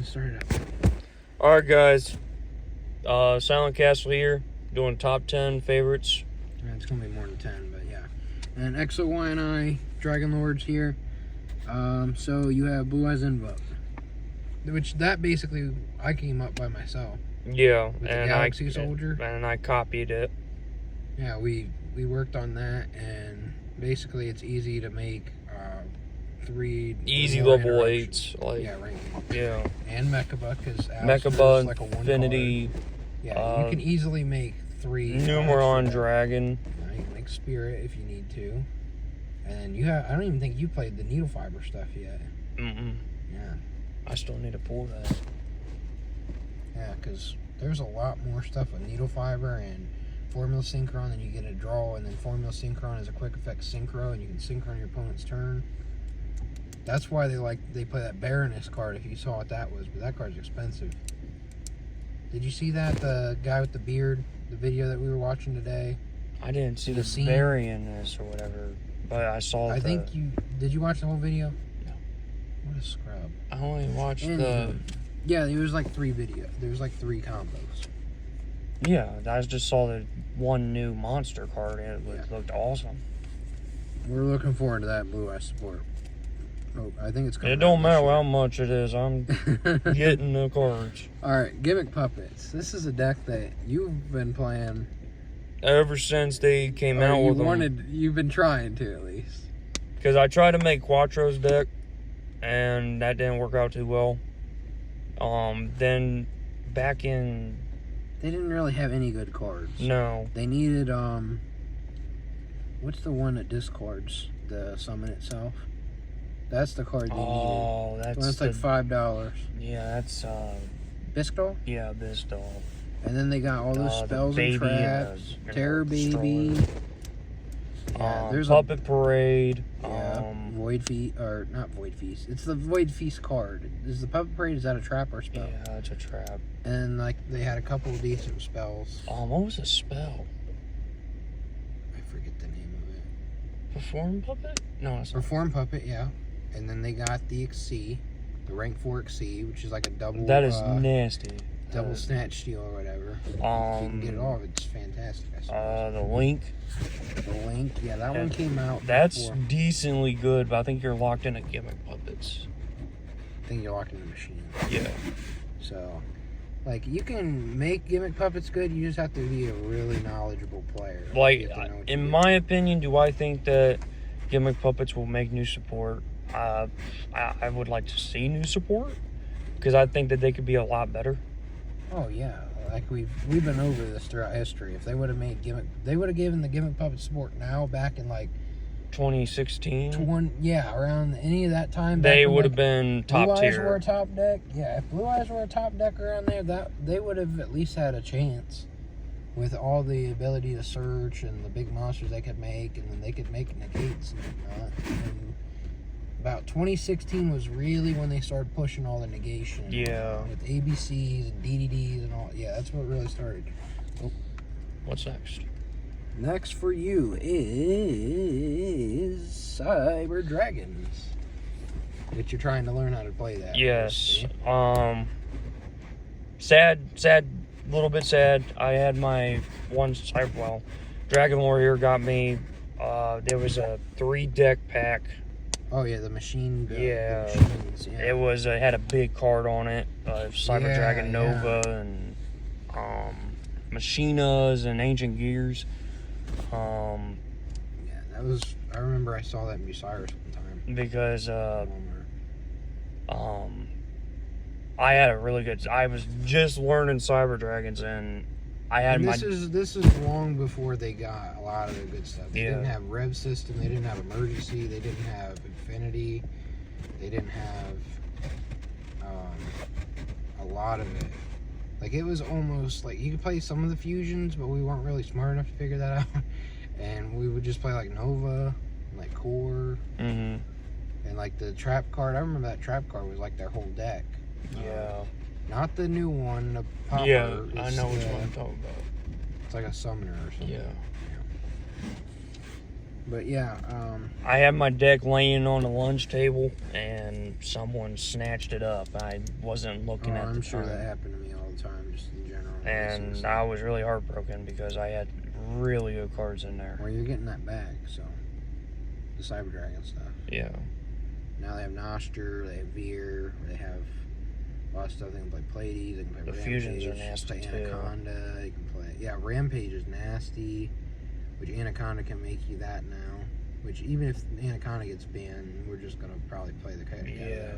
Start it up. Alright guys, Silent Castle here, doing top 10 favorites. Yeah, it's gonna be more than 10, but yeah. And XOY and I, Dragon Lords here. So you have Blue Eyes Invoke, which that basically I came up by myself. Yeah, With the and Galaxy Soldier. And I copied it. Yeah, we worked on that, and basically it's easy to make 3 Easy more level interactions. 8s, like Yeah, ranking. yeah. And Mechaba, because Mechaba, like a one Infinity, card. Yeah, you can easily make 3. Numeron Dragon. You can make Spirit if you need to. And you have, I don't even think you played the Needle Fiber stuff yet. Mm-mm. Yeah. I still need to pull that. Yeah, because there's a lot more stuff with Needle Fiber and Formula Synchron, then you get a draw, and then Formula Synchron is a quick effect synchro, and you can synchron your opponent's turn. That's why they play that Baroness card, if you saw what that was, but that card's expensive. Did you see that, the guy with the beard, the video that we were watching today? I didn't see the scene? Varianness or whatever, but I saw Did you watch the whole video? No. What a scrub. I only watched Yeah, there was like 3 videos. There was like 3 combos. Yeah, I just saw the one new monster card and it looked awesome. We're looking forward to that Blue Eye support. Oh, I think it's coming. It don't matter how much it is, I'm getting the cards. Alright, Gimmick Puppets. This is a deck that you've been playing Ever since they came out with them. You've been trying to, at least. Because I tried to make Quattro's deck, and that didn't work out too well. Then back in... They didn't really have any good cards. No. They needed, what's the one that discards the summon itself? That's the card they needed. Oh, that's like $5. Yeah, that's, Biscuit? Yeah, Biscuit. And then they got all those spells and traps. Terror Baby. Yeah, there's Puppet Parade. Yeah, Void Feast, or not Void Feast. It's the Void Feast card. Is the Puppet Parade, is that a trap or a spell? Yeah, it's a trap. And like they had a couple of decent spells. What was a spell? I forget the name of it. Perform Puppet? No, it's not. Perform Puppet, yeah. And then they got the Xyz, the rank 4 Xyz, which is like a double. That is nasty. Double snatch steal or whatever. If you can get it off, it's fantastic. The Link. The Link, yeah, that one came out. That's decently good, but I think you're locked into Gimmick Puppets. I think you're locked in the machine. Yeah. So, like, you can make Gimmick Puppets good, you just have to be a really knowledgeable player. Like, in my opinion, do I think that Gimmick Puppets will make new support? I would like to see new support, because I think that they could be a lot better. Oh yeah, like we've been over this throughout history. If they would have made they would have given the Gimmick Puppet support now back in like 2016. Around any of that time. They would have been top tier. Blue Eyes were a top deck. Yeah, if Blue Eyes were a top deck around there, that they would have at least had a chance with all the ability to search and the big monsters they could make, and then they could make negates and whatnot. And about 2016 was really when they started pushing all the negation. Yeah. With ABCs and DDDs and all. Yeah, that's what really started. Oh. What's next? Next for you is Cyber Dragons. Which you're trying to learn how to play that. Yes. Little bit sad. I had my Dragon Warrior got me. There was a 3-deck pack. Oh yeah, the machine. Yeah. The machines, yeah. It was had a big card on it. Cyber Dragon Nova and Machinas and Ancient Gears. Yeah, that was. I remember I saw that in Bucyrus one time. Because I had a really good. I was just learning Cyber Dragons and I had This is long before they got a lot of the good stuff. They didn't have Rev System. They didn't have Emergency. They didn't have Infinity. They didn't have a lot of it. Like, it was almost like you could play some of the fusions, but we weren't really smart enough to figure that out. And we would just play like Nova, and like Core, and like the Trap card. I remember that Trap card was like their whole deck. Yeah. Not the new one, the Popper. Yeah, I know which one I'm talking about. It's like a summoner or something. Yeah. But yeah, I had my deck laying on the lunch table, and someone snatched it up. I wasn't looking at the I'm sure time. that happened to me all the time, just in general. And I was really heartbroken because I had really good cards in there. Well, you're getting that back, so the Cyber Dragon stuff. Yeah. Now they have Noster, they have Veer, they have a lot of stuff. They can play Pleiades, they can play The Rampage, fusions are nasty, play too. Anaconda, you can play... Yeah, Rampage is nasty, which Anaconda can make you that now. Which, even if Anaconda gets banned, we're just going to probably play the card. Yeah.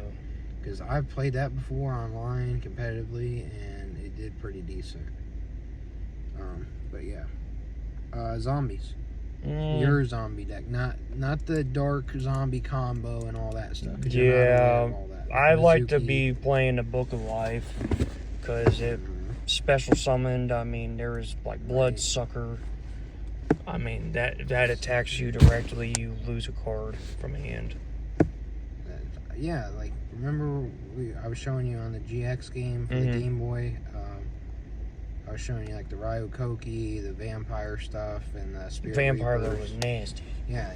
Because I've played that before online, competitively, and it did pretty decent. But yeah. Zombies. Your zombie deck, not the dark zombie combo and all that stuff. 'Cause you're not aware of all that. I like to Mizuki. be playing the Book of Life because it special summoned. I mean, there is like Bloodsucker. I mean, that attacks you directly. You lose a card from hand. Yeah, like remember I was showing you on the GX game for the Game Boy. I was showing you like the Ryokoki, the vampire stuff, and the Spirit Vampire Reapers. Lord was nasty. Yeah,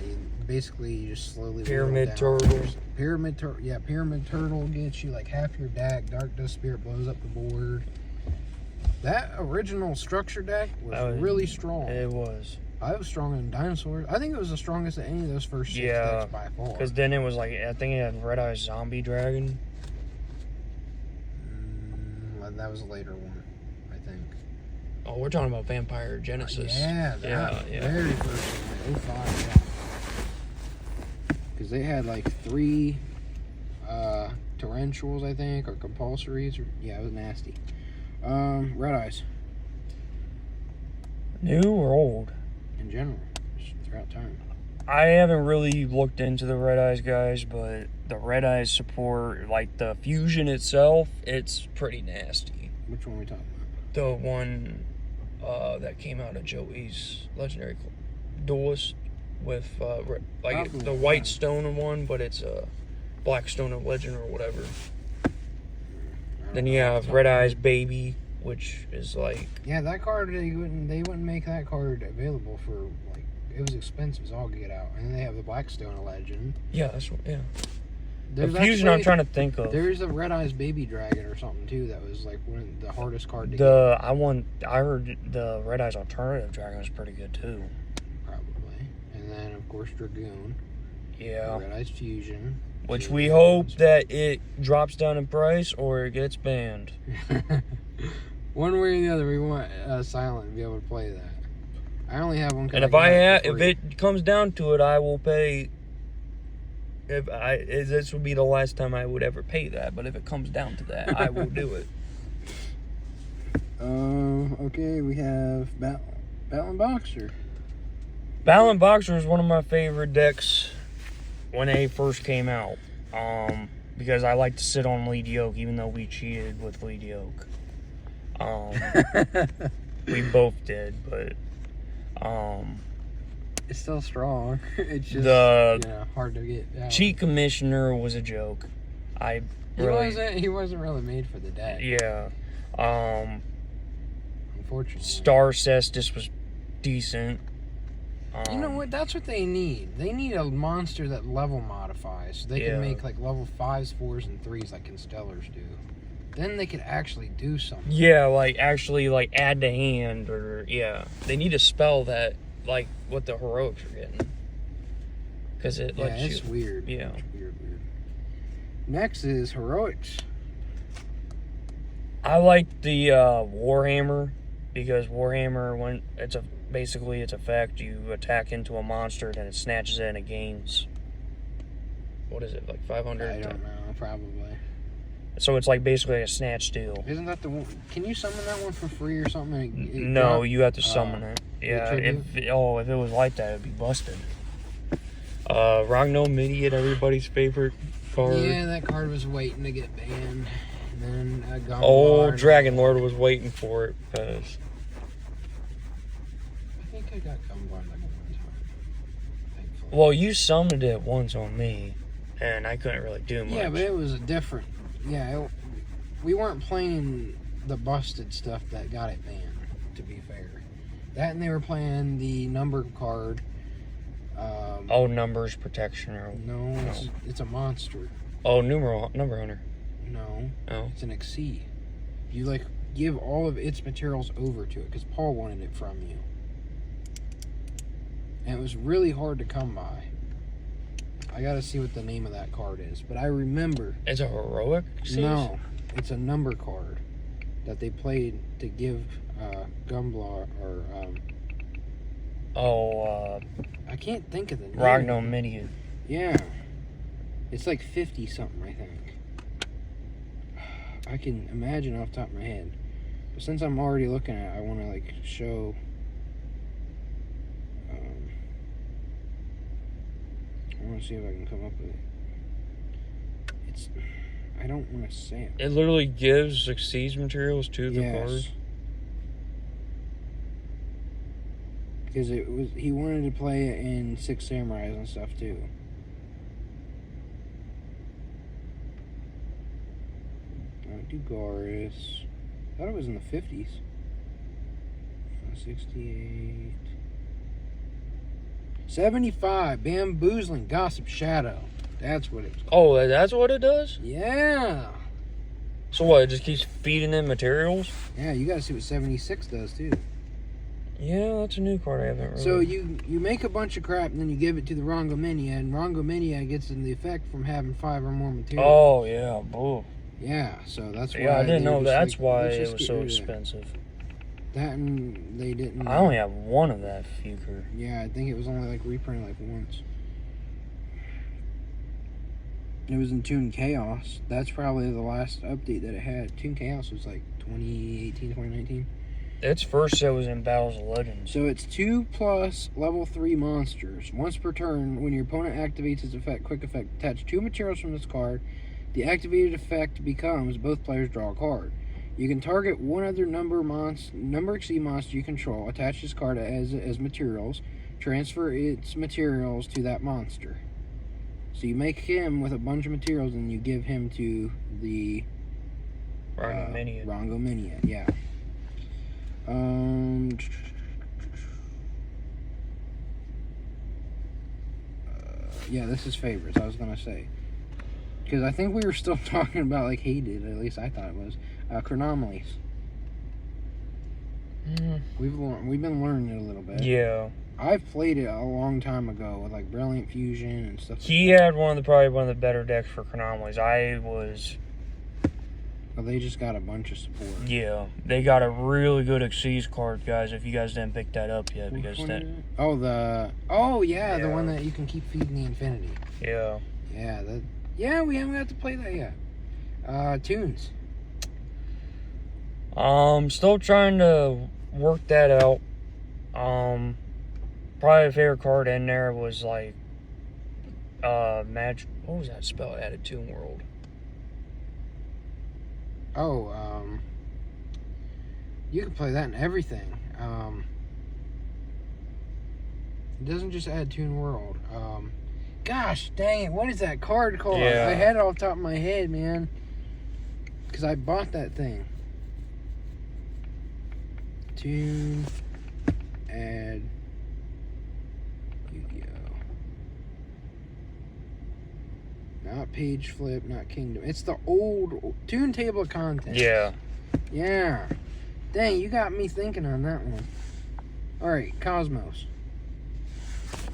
basically you just slowly Pyramid whittle down. Turtle. Pyramid Turtle gets you like half your deck. Dark Dust Spirit blows up the board. That original structure deck was really strong. It was. I was stronger than Dinosaurs. I think it was the strongest of any of those first 6 decks by far. Because then it was like, I think it had Red Eye Zombie Dragon. That was a later one, I think. Oh, we're talking about Vampire Genesis. Yeah, very first one, 05, yeah. Because they had like 3 Torrentials, I think, or Compulsories. Yeah, it was nasty. Red Eyes. New or old? In general, just throughout time. I haven't really looked into the Red Eyes guys, but the Red Eyes support, like the fusion itself, it's pretty nasty. Which one are we talking about? The one that came out of Joey's Legendary Duelist with like the white stone one, but it's a black stone of legend or whatever. Then you have Red Eyes Baby, which is like... Yeah, that card, they wouldn't make that card available for, like, it was expensive as all get out. And then they have the Blackstone Legend. Yeah, that's what, yeah. There's the fusion I'm trying to think of. There's a Red Eyes Baby Dragon or something, too, that was, like, one of the hardest card to get. I heard the Red Eyes Alternative Dragon was pretty good, too. Probably. And then, of course, Dragoon. Yeah. Red Eyes Fusion. Which we hope that it drops down in price or it gets banned. One way or the other, we want Silent to be able to play that. I only have one. And if it comes down to it, I will pay. This would be the last time I would ever pay that. But if it comes down to that, I will do it. Okay, we have Battling Boxer. Battling Boxer is one of my favorite decks when they first came out. Because I like to sit on Lead Yoke, even though we cheated with Lead Yoke. We both did, but it's still strong. It's just hard to get out. Cheat Commissioner was a joke. He wasn't really made for the deck. Yeah. Unfortunately. Star Cestus was decent. You know what? That's what they need. They need a monster that level modifies, so they can make like level 5s, 4s, and 3s like Constellars do. Then they could actually do something. Yeah, like actually like add to hand or they need to spell that like what the heroics are getting. Because it lets you. It's weird. Yeah. It's weird. Next is heroics. I like the Warhammer because Warhammer when it's basically its effect, you attack into a monster, then it snatches it and it gains. What is it, like 500? I don't know, probably. So it's like basically a snatch steal. Isn't that the one? Can you summon that one for free or something? No, you have to summon it. Yeah, if it was like that, it'd be busted. Ragno Idiot, everybody's favorite card. Yeah, that card was waiting to get banned. And then Dragon Lord was waiting for it because. I think I got Gunborn like one time. Thankfully. Well, you summoned it once on me, and I couldn't really do much. Yeah, but it was a different. Yeah, we weren't playing the busted stuff that got it banned, to be fair. That and they were playing the number card, Oh, numbers protection or No, it's a monster. oh, number hunter. No, Oh, it's an Exceed. You like give all of its materials over to it because Paul wanted it from you, and it was really hard to come by. I gotta see what the name of that card is, but I remember. it's a heroic. No, it's a number card that they played to give Gumblar or I can't think of the name. Ragnominian. Yeah, it's like 50 something, I think. I can imagine off the top of my head, but since I'm already looking at it, I want to like show. I want to see if I can come up with it. It's. I don't want to say it. It literally gives Exceeds materials to the card. Because he wanted to play it in Six Samurais and stuff too. Dugaris. I thought it was in the 50s. 68. 75. Bamboozling Gossip Shadow. That's what it's called. Oh, that's what it does? Yeah. So what, it just keeps feeding them materials? Yeah, you gotta see what 76 does too. Yeah, that's a new card I haven't really... So you make a bunch of crap and then you give it to the Rongominia, and Rongominia gets in the effect from having 5 or more materials. Oh, yeah. Boo. Yeah, so that's why. Yeah, I didn't know that. that's why it was so expensive. That and they didn't. I only have one of that Fuker. Yeah, I think it was only like reprinted like once. It was in Toon Chaos. That's probably the last update that it had. Toon Chaos was like 2018, 2019. Its first set was in Battles of Legends. So it's 2+ level 3 monsters. Once per turn, when your opponent activates its effect, quick effect, attach 2 materials from this card. The activated effect becomes both players draw a card. You can target one other number Exceed monster you control, attach this card as materials, transfer its materials to that monster. So you make him with a bunch of materials and you give him to the Rangominian, yeah. Yeah, this is favorites, I was gonna say. Because I think we were still talking about like he did, at least I thought it was. Chronomalies. We've been learning it a little bit. Yeah. I've played it a long time ago with like Brilliant Fusion and stuff. He had probably one of the better decks for Chronomalies. Well, they just got a bunch of support. Yeah, they got a really good Exceeds card, guys. If you guys didn't pick that up yet, because that. The one that you can keep feeding the Infinity. Yeah. Yeah, we haven't got to play that yet. Tunes. Still trying to work that out. Probably a favorite card in there was like, Magic. What was that spell added to World? You can play that in everything. It doesn't just add Toon World. Gosh dang it, what is that card called? Yeah. I had it off the top of my head, man. Because I bought that thing. Toon, add, Yu-Gi-Oh. Not page flip, not kingdom. It's the old Toon Table of Contents. Yeah. Yeah. Dang, you got me thinking on that one. Alright, Cosmos.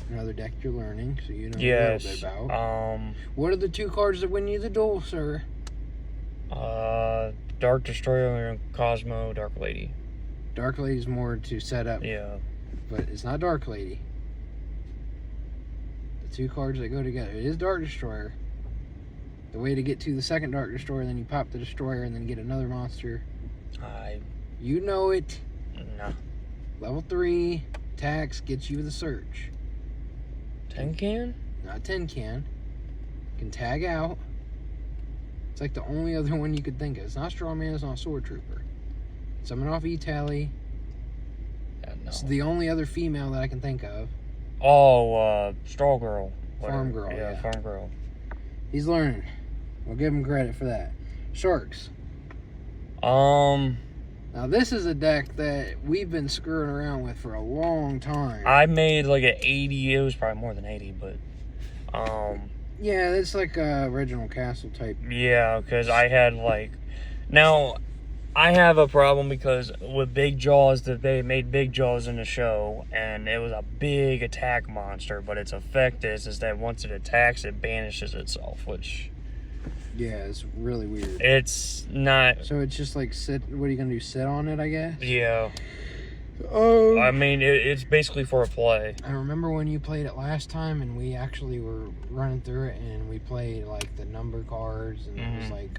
Another deck you're learning, so you know a little bit about. What are the 2 cards that win you the duel, sir? Dark Destroyer and Cosmo Dark Lady. Dark Lady's more to set up. Yeah. But it's not Dark Lady. The 2 cards that go together. It is Dark Destroyer. The way to get to the second Dark Destroyer, then you pop the Destroyer and then get another monster. You know it. No. Level 3, attacks, gets you the search. 10 can? Not 10 can. Can tag out. It's like the only other one you could think of. It's not Straw Man, it's not Sword Trooper. Summon off E-Tally. No. It's the only other female that I can think of. Oh, Straw Girl. Farm Girl, yeah. Farm Girl. He's learning. We'll give him credit for that. Sharks. Now this is a deck that we've been screwing around with for a long time. I made like an 80. It was probably more than 80, but yeah, it's like a original castle type. yeah, because I had like, now I have a problem because with Big Jaws, that they made Big Jaws in the show, and it was a big attack monster, but its effect is that once it attacks, it banishes itself, which, yeah, it's really weird. it's not. So it's just like sit. What are you gonna do? Sit on it, I guess. Yeah, Oh. I mean it's basically for a play. I remember when you played it last time, and we actually were running through it, and we played like the number cards, and it was like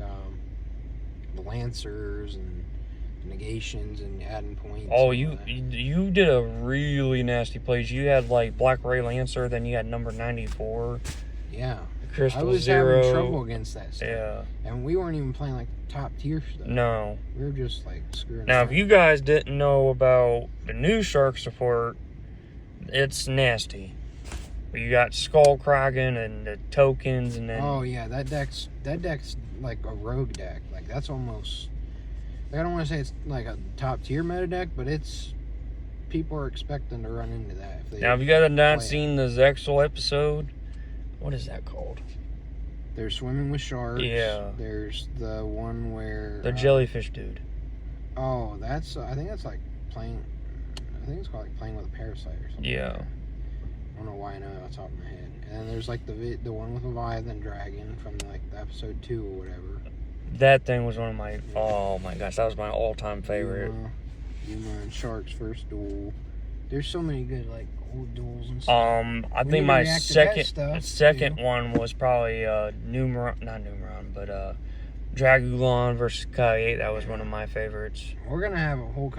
the lancers and negations and adding points. Oh, and you all that. you did a really nasty plays. You had like Black Ray Lancer, then you had number 94, Yeah. Crystal I was Zero. having trouble against that stuff. Yeah, And we weren't even playing like top tier stuff. no. We were just like screwing Now, around. if you guys didn't know about the new Shark support, it's nasty. You got Skullkraken and the tokens, and then Oh yeah, that deck's like a rogue deck. Like that's almost, like, I don't want to say it's like a top tier meta deck, but it's, people are expecting to run into that. If they now if you guys have not play it. seen the Zexal episode, what is that called? There's swimming with sharks. Yeah. There's the one where The jellyfish dude. Oh, that's I think that's like playing. I think it's called like playing with a parasite or something. Yeah. I don't know why I know that off the top of my head. And then there's like the one with Leviathan Dragon from like the episode 2 or whatever. That thing was one of my, oh my gosh, that was my all-time favorite. Yuma and Shark's first duel. There's so many good like old duels and stuff. I We think need to my react to that second stuff, one was probably not Numeron, but Dragulon versus Kai. That was one of my favorites. We're gonna have a whole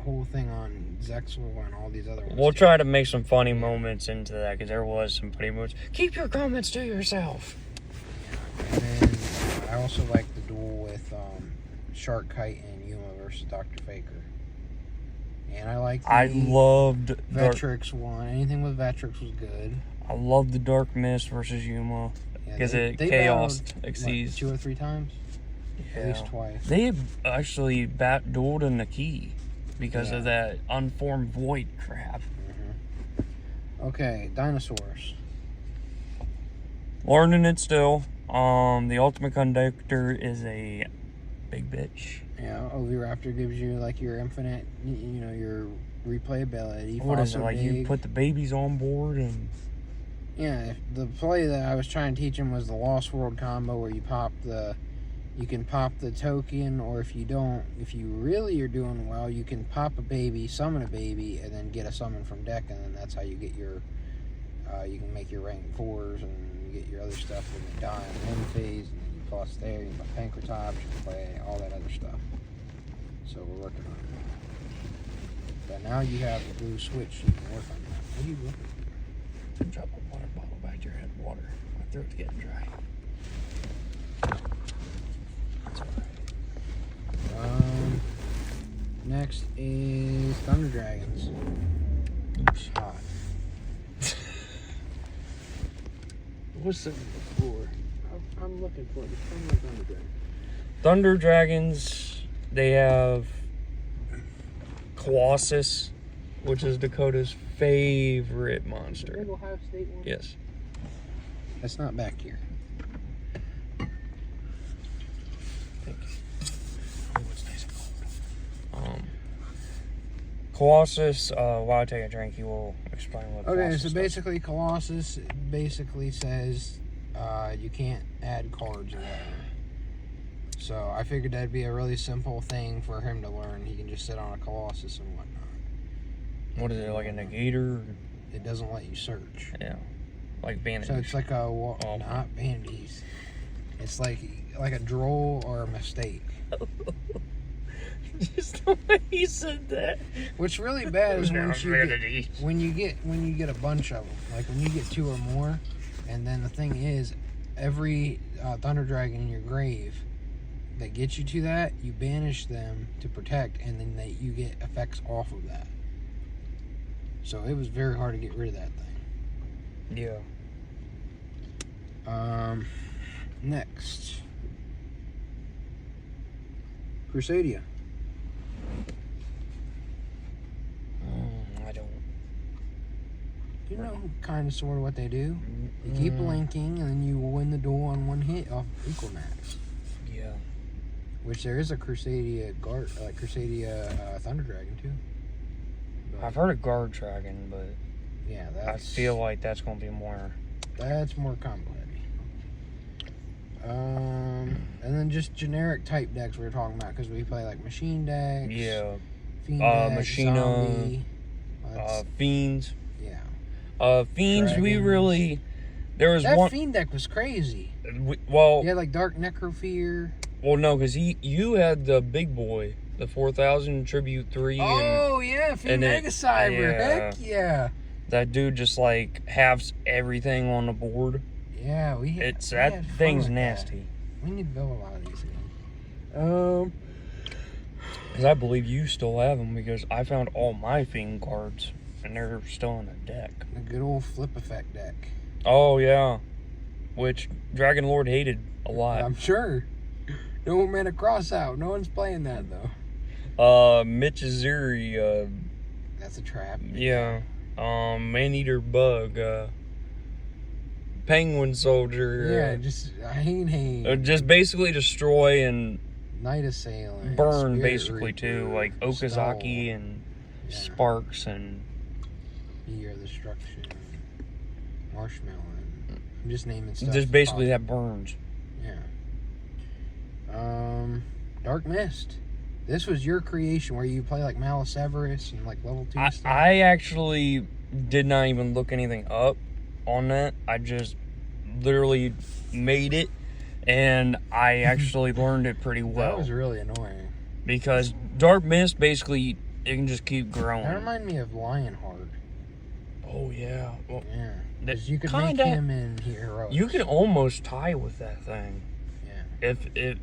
whole thing on Zexal and all these other ones. We'll too. try to make some funny moments into that, because there was some funny moments. Keep your comments to yourself. And then I also like the duel with Shark Kite and Yuma versus Dr. Faker. And I like the I loved Vetrix one. Anything with Vetrix was good. I loved the Dark Mist versus Yuma, Yeah, because they it chaos battled, exceeds. 2 or 3 times? At least Yeah. twice. They had actually dueled in the key because of that unformed void crap. Okay, dinosaurs. Learning it still. The Ultimate Conductor is a big bitch. Yeah, Oviraptor gives you like your infinite, your replayability. What is it, Fossil like you Dig. put the babies on board and... Yeah, the play that I was trying to teach him was the Lost World combo, where you can pop the token, or if you really are doing well, you can pop a baby, summon a baby, and then get a summon from deck, and then that's how you get your, you can make your rank 4s, and you get your other stuff when you die in one phase, and then you plus there, you can play Pancratops, you can play all that other stuff. So we're working on it. But now you have the blue switch, you can work on that. What are you looking for? Drop a water bottle back to your head. Water. My throat's getting dry. That's alright. Next is Thunder Dragons. Oops. Hot. What's it for? I'm looking for it. Thunder Dragons. Thunder Dragons, they have Colossus, which is Dakota's favorite monster. Big Ohio State one? Yes. That's not back here. Thank you. Oh, it's nice and cold. Colossus, while I take a drink, you will explain what Okay, Colossus so does. basically Colossus basically says you can't add cards or whatever. So I figured that'd be a really simple thing for him to learn. He can just sit on a Colossus and whatnot. What is it, like a negator? It doesn't let you search. Yeah. Like Vanish. So it's like a Oh. not vanities. It's like a droll or a mistake. Just the way he said that. What's really bad is Now when you get a bunch of them. Like when you get 2 or more, and then the thing is, every Thunder Dragon in your grave that gets you to that, you banish them to protect, and then you get effects off of that. So it was very hard to get rid of that thing. Yeah. Next, Crusadia. You know kind of sort of what they do. You keep linking, and then you win the duel on one hit off Equalmax. Yeah. Which there is a Crusadia Thunder Dragon too. But, I've heard of Guard Dragon, but yeah, I feel like that's going to be more. that's more combo heavy. And then just generic type decks we were talking about because we play like machine decks. Yeah. Fiend decks, Machina, zombie. Fiends. Yeah. Fiends, we Dragons. really. There was That one. Fiend deck was crazy. Well, You had like Dark Necrofear. well, no, because you had the big boy, the 4000 Tribute 3. Oh, yeah, Fiend and it- Mega Cyber. yeah. Heck yeah. That dude just like halves everything on the board. Yeah, we had That thing's fun with nasty. that. We need to build a lot of these again. Because I believe you still have them because I found all my Fiend cards and they're still in the deck. A good old flip effect deck. Oh, yeah. Which Dragon Lord hated a lot. I'm sure. No mana cross out. No one's playing that though. Mitch Azuri, That's a trap. yeah. Man-Eater Bug, Penguin Soldier. Yeah, just Hane. Just basically destroy and Night Assailant. burn, Spirit basically, too. Reaper, Like Okazaki Stall, and yeah. Sparks and... Year of Destruction. Marshmallow. I'm just naming stuff. Just basically that burns. Yeah. Dark Mist. This was your creation where you play like Maliseverus and like level 2 stuff. I actually did not even look anything up on that. I just literally made it, and I actually learned it pretty well. That was really annoying. Because Dark Mist, basically, it can just keep growing. That reminded me of Lionheart. Oh, yeah. Well, Yeah. that Because you could kinda- make him in Heroics. you can almost tie with that thing. Yeah.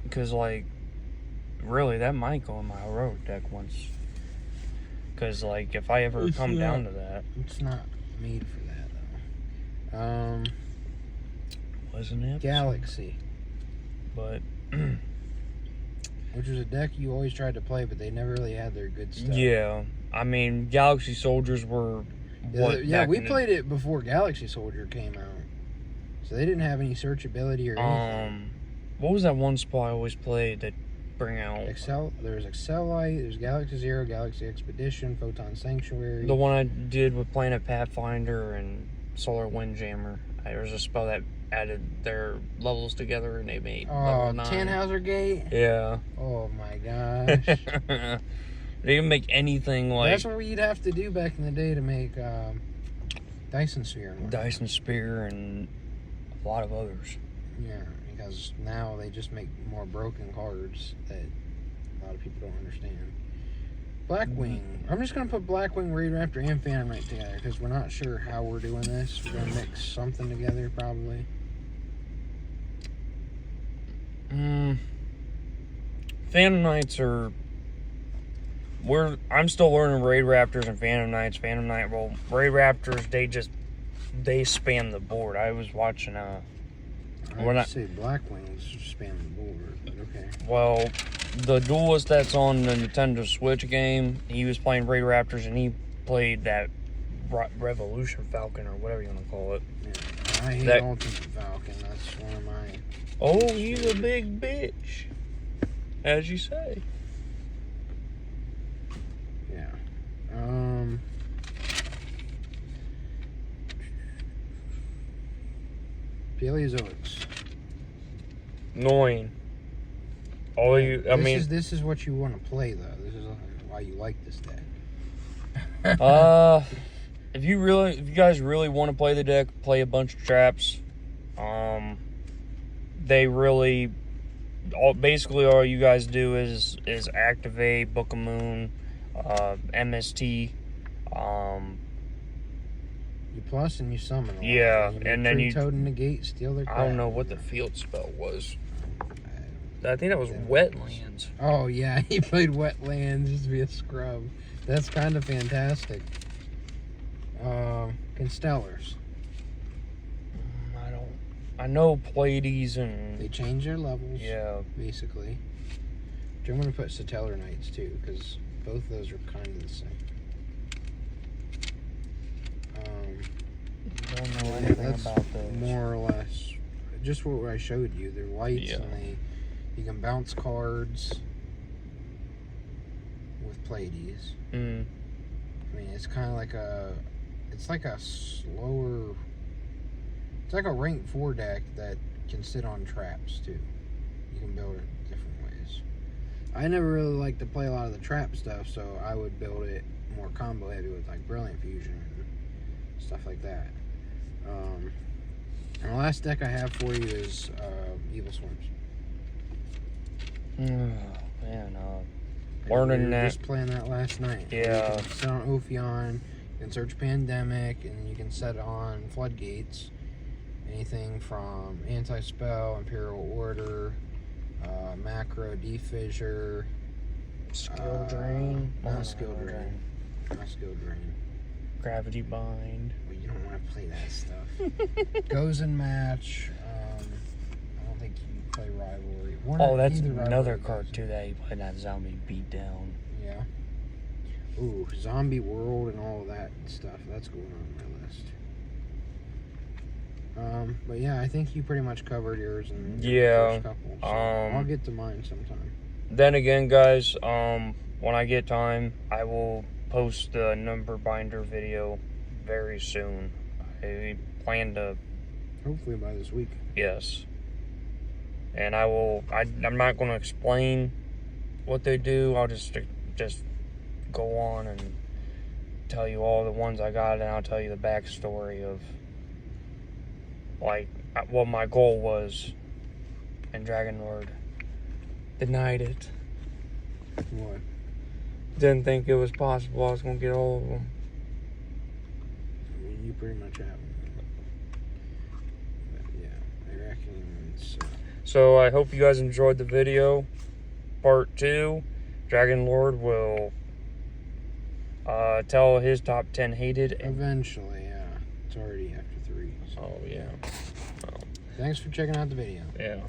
Because, like, really, that might go in my heroic deck once. Because, like, if I ever It's come not- down to that. It's not made for that, though. Wasn't it? Galaxy. But, Which was a deck you always tried to play, but they never really had their good stuff. yeah. I mean, Galaxy Soldiers were what? Yeah, back we in the- played it before Galaxy Soldier came out. So they didn't have any searchability or anything. What was that one spot I always played that bring out? There's Excellite, there's Galaxy Zero, Galaxy Expedition, Photon Sanctuary. The one I did with Planet Pathfinder and Solar Windjammer. There was a spell that added their levels together and they made level 9. Tannhauser Gate? Yeah. Oh my gosh. They didn't make anything like That's what we'd have to do back in the day to make Dyson Sphere. and whatnot. Dyson Spear and a lot of others. Yeah, because now they just make more broken cards that a lot of people don't understand. Blackwing. I'm just going to put Blackwing, Raid Raptor, and Phantom Knight together because we're not sure how we're doing this. We're going to mix something together probably. Phantom Knights are... I'm still learning Raid Raptors and Phantom Knights. Phantom Knight, well, Raid Raptors, they spam the board. I was watching I We're would not- say Blackwing's spam the board, but okay. well, the duelist that's on the Nintendo Switch game, he was playing Raid Raptors and he played that Revolution Falcon or whatever you want to call it. Yeah, I hate That- Ultimate Falcon. That's one of my... Oh, he's a big bitch, as you say. Yeah. Paleozoics. Annoying. All you, I mean, This is what you want to play, though. This is why you like this deck. if you guys really want to play the deck, play a bunch of traps. They really, basically all you guys do is activate Book of Moon, MST. You plus and you summon. a lot. Yeah, You and then you- Toad and negate, steal their crap. I don't know what the field spell was. I think that was Wetlands. Oh yeah, he played Wetlands just to be a scrub. That's kind of fantastic. Constellars. I know Pleiades and They change their levels. yeah. Basically. Which I'm going to put Satellar Knights too, because both of those are kind of the same. don't know Yeah, anything that's about those. more or less just what I showed you. They're lights, Yeah. and you can bounce cards with Pleiades. Mm. I mean, it's kind of like it's like a slower, it's like a rank 4 deck that can sit on traps too. You can build it different ways. I never really liked to play a lot of the trap stuff, so I would build it more combo heavy with like Brilliant Fusion and stuff like that. And the last deck I have for you is Evil Swarms. Man, And learning we were that. just playing that last night. Yeah. You can set on Ophion, you can search Pandemic, and you can set on Floodgates. Anything from Anti-Spell, Imperial Order, Macro, Defissure, Skill Drain. not Skill Drain. Not Skill Drain. Gravity Bind. Well, you don't want to play that stuff. Goes in Match. I don't think you play Rivalry. Oh, that's Either another Rivalry card does. too that you play that zombie beatdown. Yeah. Ooh, Zombie World and all of that stuff. That's going on my list. But yeah, I think you pretty much covered yours in your Yeah, first couple. So I'll get to mine sometime. Then again, guys, when I get time, I will post the number binder video very soon. I plan to, Hopefully by this week. yes. And I'm not going to explain what they do. I'll just go on and tell you all the ones I got, and I'll tell you the backstory of, like, what my goal was, and Dragon Lord denied it. What? Didn't think it was possible I was going to get all of them. I mean, you pretty much have them. But yeah, I reckon it's... So I hope you guys enjoyed the video. Part 2, Dragon Lord will tell his top 10 hated. Eventually, yeah. It's already after 3. So. Oh, yeah. Thanks for checking out the video. Yeah.